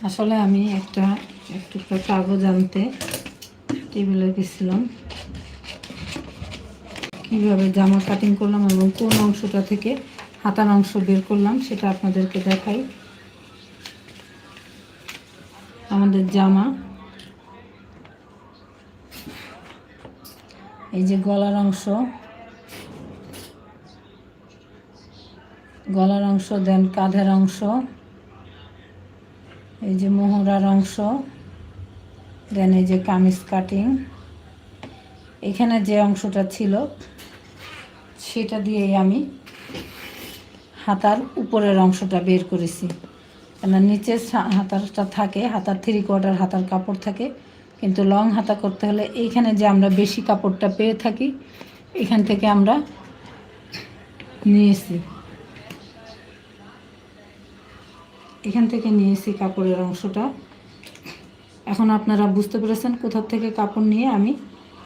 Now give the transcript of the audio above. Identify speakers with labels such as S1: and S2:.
S1: আসলে আমি একটু কাগজ আনতে টেবিলে গেছিলাম। কীভাবে জামা কাটিং করলাম এবং কোন অংশটা থেকে হাতার অংশ বের করলাম সেটা আপনাদেরকে দেখাই। আমাদের জামা, এই যে গলার অংশ, দেন কাঁধের অংশ, এই যে মোহরার অংশ, দেন এই যে কামিজ কাটিং। এখানে যে অংশটা ছিল সেটা দিয়েই আমি হাতার উপরের অংশটা বের করেছি। কেন নিচে হাতারটা থাকে, হাতার 3/4 হাতার কাপড় থাকে, কিন্তু লং হাতা করতে হলে এইখানে যে আমরা বেশি কাপড়টা পেয়ে থাকি এখান থেকে আমরা নিয়েছি, কাপড়ের অংশটা। এখন আপনারা বুঝতে পেরেছেন কোথা থেকে কাপড় নিয়ে আমি